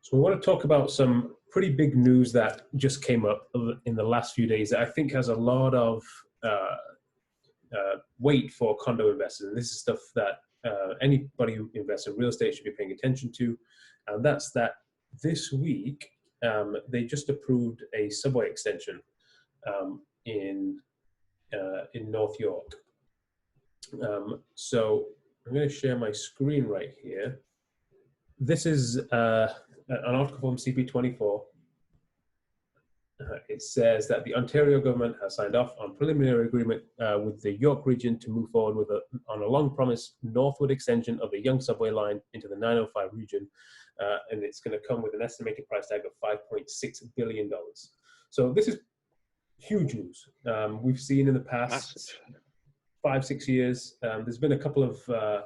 So we want to talk about some pretty big news that just came up in the last few days that I think has a lot of weight for condo investors. And this is stuff that anybody who invests in real estate should be paying attention to. And that's that this week, they just approved a subway extension in North York. So I'm going to share my screen right here. This is an article from CP24. It says that the Ontario government has signed off on preliminary agreement with the York region to move forward on a long-promised northward extension of the Yonge Subway Line into the 905 region, and it's going to come with an estimated price tag of $5.6 billion. So this is huge news. We've seen in the past 5-6 years, there's been a couple of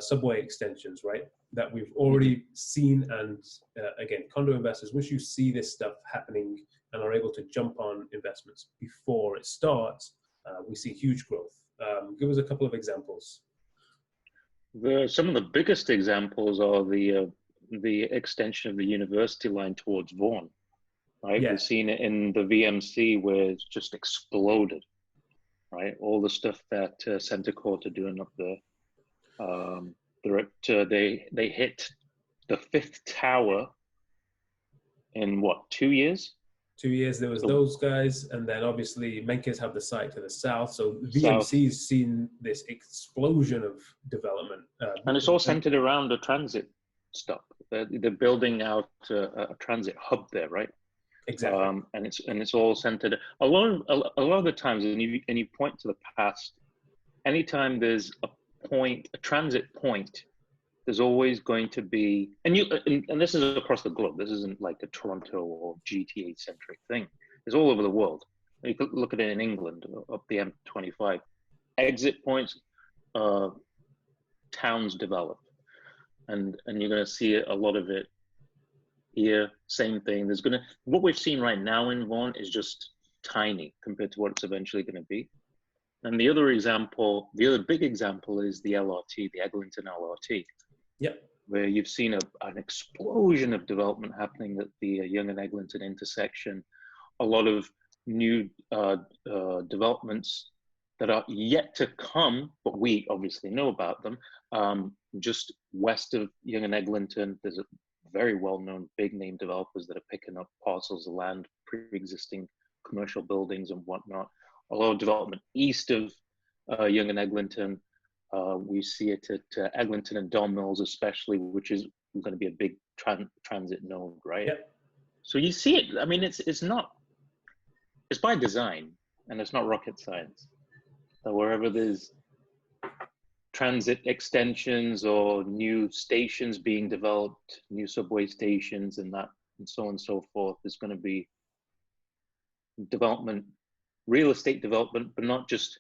subway extensions, right, that we've already seen. And again, condo investors, once you see this stuff happening and are able to jump on investments before it starts, we see huge growth. Give us a couple of examples. Some of the biggest examples are the extension of the university line towards Vaughan, right? Yeah. We've seen it in the VMC where it's just exploded, right? All the stuff that Centre Court are doing up there. They hit the 5th tower in what, 2 years? 2 years. There was those guys, and then obviously Menkes have the site to the south. So VMC's seen this explosion of development, and it's all centered around a transit stop. They're building out a transit hub there, right? Exactly. And it's all centered. A lot of the times, and you point to the past. Anytime there's a transit point, there's always going to be, and this is across the globe. This isn't like a Toronto or GTA centric thing. It's all over the world. You could look at it in England, up the M25. Exit points, towns develop, and you're going to see a lot of it here. Same thing. What we've seen right now in Vaughan is just tiny compared to what it's eventually going to be. And the other big example is the LRT, the Eglinton LRT. Yep. Where you've seen an explosion of development happening at the Yonge and Eglinton intersection. A lot of new developments that are yet to come, but we obviously know about them. Just west of Yonge and Eglinton, there's a very well-known big-name developers that are picking up parcels of land, pre-existing commercial buildings and whatnot. A lot of development east of Yonge and Eglinton. We see it at Eglinton and Don Mills especially, which is going to be a big transit node, right? Yep. So you see it. I mean, it's by design, and it's not rocket science. So wherever there's transit extensions or new stations being developed, new subway stations and so on and so forth, there's going to be development, real estate development, but not just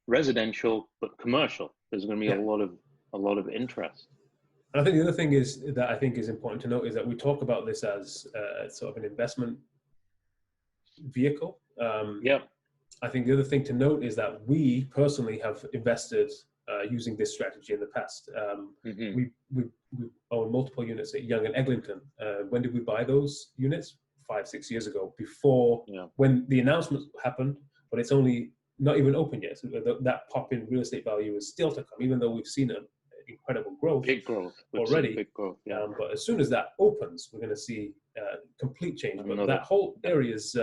residential, but commercial. There's going to be a lot of interest. And I think the other thing is that I think is important to note is that we talk about this as sort of an investment vehicle. I think the other thing to note is that we personally have invested using this strategy in the past. We own multiple units at Yonge and Eglinton. When did we buy those units? 5-6 years ago, before when the announcement happened, but it's only not even open yet. So that pop in real estate value is still to come, even though we've seen an incredible growth. Big growth already. Big growth, yeah. But as soon as that opens, we're going to see complete change. But that whole area is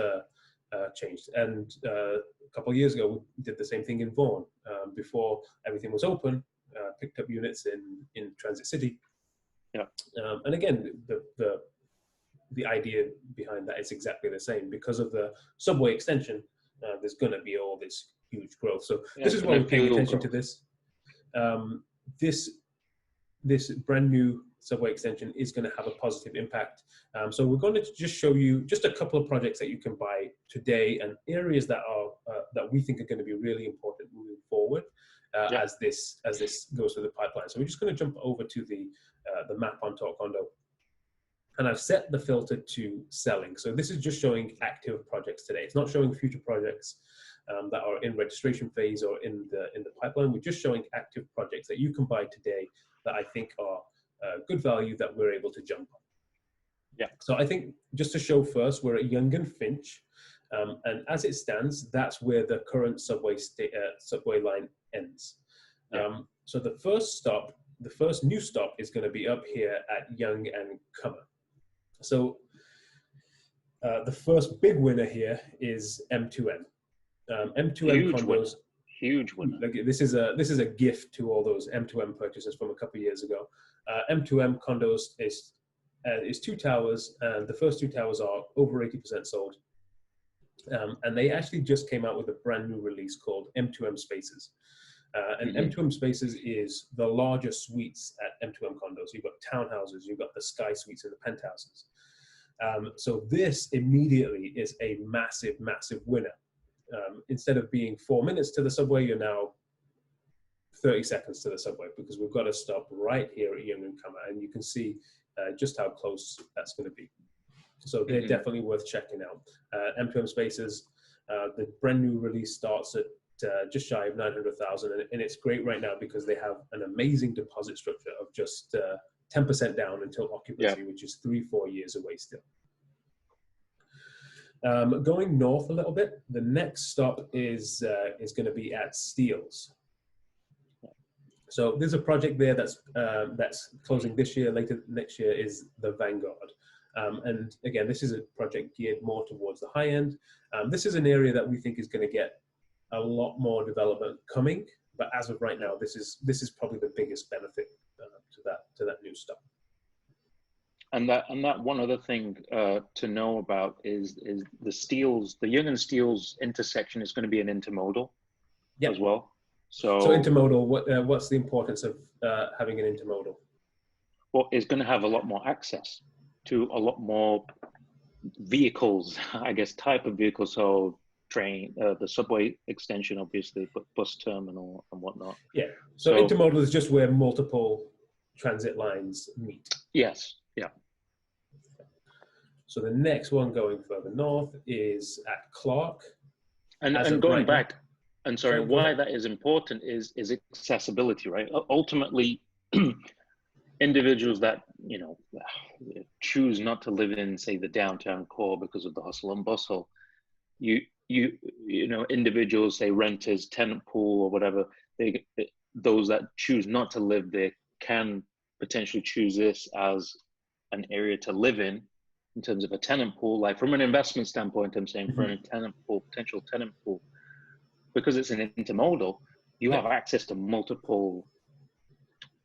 changed. And a couple of years ago, we did the same thing in Vaughan. Before everything was open, picked up units in Transit City. Yeah. And again, the idea behind that is exactly the same. Because of the subway extension, there's going to be all this huge growth. So this is why we're paying attention to this. This brand new subway extension is going to have a positive impact. So we're going to just show you just a couple of projects that you can buy today and areas that are that we think are going to be really important moving forward as this goes through the pipeline. So we're just going to jump over to the map on Talk Condo. And I've set the filter to selling. So this is just showing active projects today. It's not showing future projects that are in registration phase or in the pipeline. We're just showing active projects that you can buy today that I think are good value that we're able to jump on. Yeah. So I think just to show first, we're at Yonge and Finch. And as it stands, that's where the current subway line ends. Yeah. So the first new stop is going to be up here at Yonge and Cummer. So the first big winner here is M2M. M2M Huge condos. winner. Huge winner. Like, this is a gift to all those M2M purchases from a couple of years ago. M2M condos is 2 towers, and the first 2 towers are over 80% sold. And they actually just came out with a brand new release called M2M Spaces. And M2M Spaces is the larger suites at M2M condos. You've got townhouses, you've got the sky suites and the penthouses. So this immediately is a massive, massive winner. Instead of being 4 minutes to the subway, you're now 30 seconds to the subway, because we've got to stop right here at Yonge and Cummer, and you can see just how close that's going to be. So they're definitely worth checking out. M2M Spaces, the brand new release starts at just shy of 900,000, and it's great right now because they have an amazing deposit structure of just 10% down until occupancy, which is 3-4 years away still. Going north a little bit, the next stop is going to be at Steeles. So there's a project there that's closing this year. Later next year is the Vanguard. And again, this is a project geared more towards the high end. This is an area that we think is going to get a lot more development coming, but as of right now, this is probably the biggest benefit to that new stuff. And that one other thing to know about is the Yonge and Steeles intersection is going to be an intermodal as well. So intermodal, what's the importance of having an intermodal? Well, it's going to have a lot more access to a lot more vehicles, I guess, type of vehicles. So train, the subway extension, obviously, but bus terminal and whatnot. Yeah. So intermodal is just where multiple transit lines meet. Yes. Yeah. So the next one going further north is at Clark. And going back, and sorry, why that is important is accessibility, right? Ultimately, individuals that, choose not to live in, say, the downtown core because of the hustle and bustle, individuals, say renters, tenant pool or whatever, those that choose not to live there can potentially choose this as an area to live in terms of a tenant pool. Like from an investment standpoint, I'm saying for a tenant pool, potential tenant pool, because it's an intermodal, you have access to multiple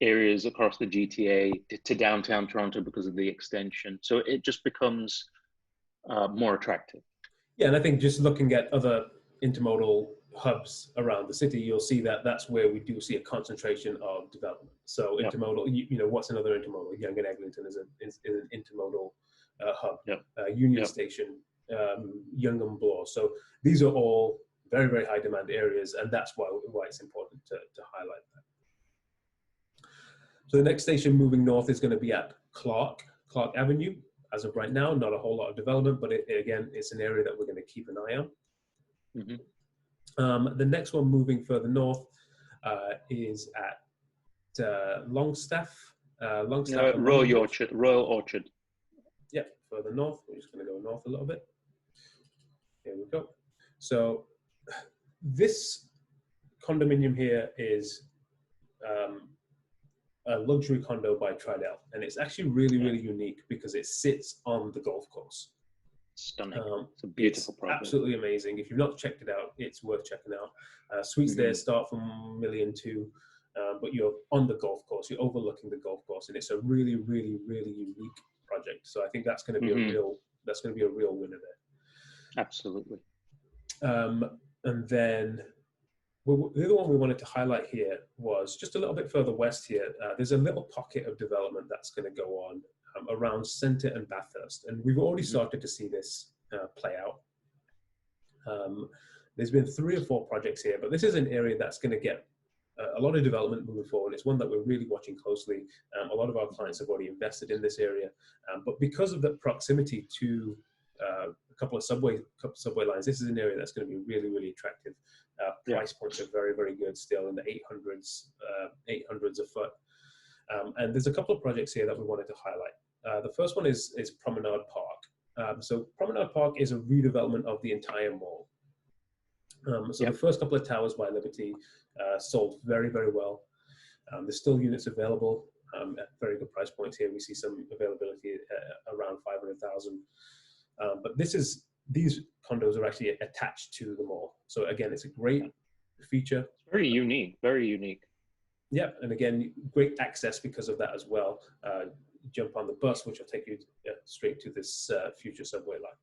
areas across the GTA to downtown Toronto because of the extension. So it just becomes more attractive. Yeah, and I think just looking at other intermodal hubs around the city, you'll see that that's where we do see a concentration of development. So intermodal, what's another intermodal? Yonge and Eglinton is an intermodal hub. Union Station, Yonge and Bloor. So these are all very, very high demand areas, and that's why it's important to highlight that. So the next station moving north is going to be at Clark Avenue. As of right now, not a whole lot of development, but again, it's an area that we're going to keep an eye on. The next one moving further north is at Longstaff. Royal Orchard. Yeah, further north. We're just going to go north a little bit. Here we go. So this condominium here is a luxury condo by Tridel, and it's actually really, really unique because it sits on the golf course. Stunning. It's a beautiful project. Absolutely amazing. If you've not checked it out, it's worth checking out. Suites there start from $1.2 million, but you're on the golf course. You're overlooking the golf course, and it's a really, really, really unique project. So I think that's going to be a real winner there. Absolutely. And then the other one we wanted to highlight here was just a little bit further west here. There's a little pocket of development that's going to go on around Centre and Bathurst. And we've already started to see this play out. There's been 3 or 4 projects here, but this is an area that's going to get a lot of development moving forward. It's one that we're really watching closely. A lot of our clients have already invested in this area. But because of the proximity to a couple of subway lines, this is an area that's going to be really, really attractive. Price points are very, very good still in the 800s a foot. And there's a couple of projects here that we wanted to highlight. The first one is Promenade Park. So Promenade Park is a redevelopment of the entire mall. So the first couple of towers by Liberty sold very, very well. There's still units available at very good price points here. We see some availability around 500,000. But these condos are actually attached to the mall. So again, it's a great feature. It's very unique, very unique. Yeah, and again, great access because of that as well. Jump on the bus, which will take you straight to this future subway line.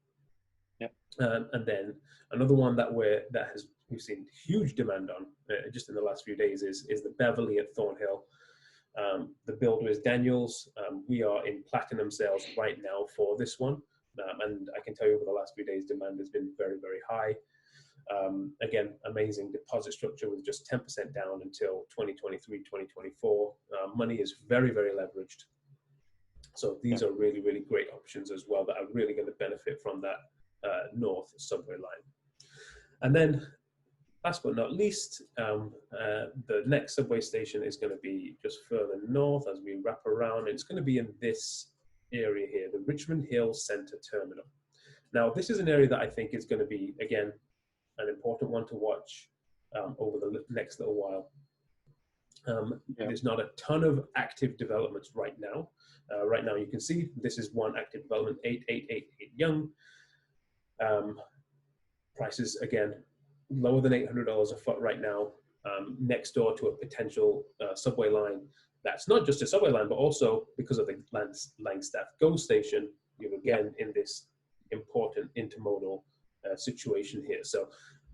Yeah. And then another one we've seen huge demand on just in the last few days is the Beverly at Thornhill. The builder is Daniels. We are in platinum sales right now for this one. And I can tell you over the last few days, demand has been very, very high. Again, amazing deposit structure with just 10% down until 2023, 2024. Money is very, very leveraged. So these are really, really great options as well that are really going to benefit from that north subway line. And then last but not least, the next subway station is going to be just further north as we wrap around. It's going to be in this area here, the Richmond Hill Center Terminal. Now, this is an area that I think is going to be, again, an important one to watch over the next little while. There's not a ton of active developments right now. Right now, you can see this is one active development, 8888 Yonge. Prices, again, lower than $800 a foot right now, next door to a potential subway line. That's not just a subway line, but also because of the Langstaff GO station, you're again in this important intermodal situation here. So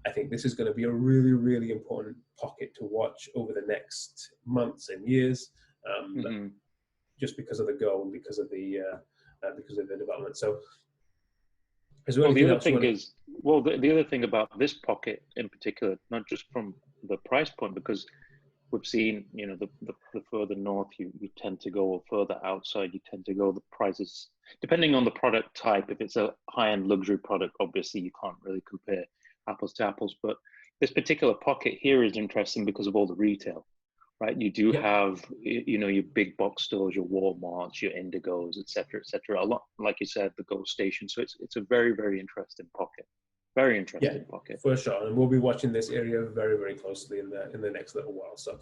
I think this is going to be a really, really important pocket to watch over the next months and years, just because of the GO and because of the development. So the other thing about this pocket in particular, not just from the price point, because we've seen, the further north you tend to go, or further outside you tend to go, the prices, depending on the product type. If it's a high-end luxury product, obviously you can't really compare apples to apples. But this particular pocket here is interesting because of all the retail, right? You do have, your big box stores, your Walmarts, your Indigos, et cetera. A lot, like you said, the GO station. So it's a very, very interesting pocket. Very interesting pocket. For sure. And we'll be watching this area very, very closely in the next little while. So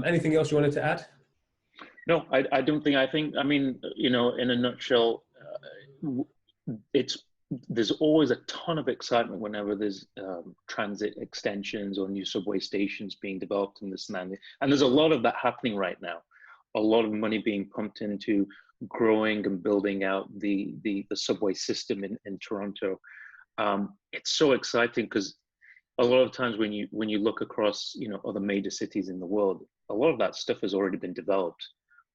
anything else you wanted to add? No, I don't think, I mean, in a nutshell, there's always a ton of excitement whenever there's transit extensions or new subway stations being developed in this land. And there's a lot of that happening right now. A lot of money being pumped into growing and building out the subway system in Toronto. It's so exciting because a lot of times when you look across other major cities in the world, a lot of that stuff has already been developed.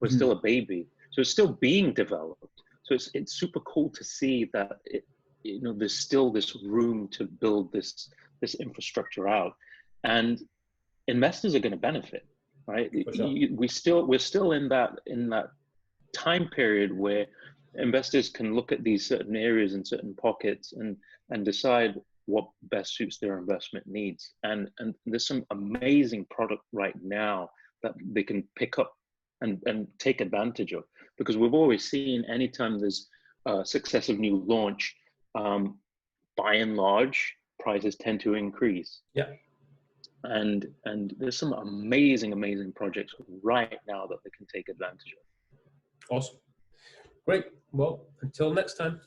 We're still a baby, so it's still being developed. So it's super cool to see that there's still this room to build this infrastructure out, and investors are going to benefit, right? Sure. We're still in that time period where investors can look at these certain areas and certain pockets and decide what best suits their investment needs. And there's some amazing product right now that they can pick up and take advantage of, because we've always seen anytime there's a successive new launch, by and large, prices tend to increase. Yeah. And there's some amazing projects right now that they can take advantage of. Awesome. Great. Well, until next time,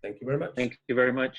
thank you very much. Thank you very much.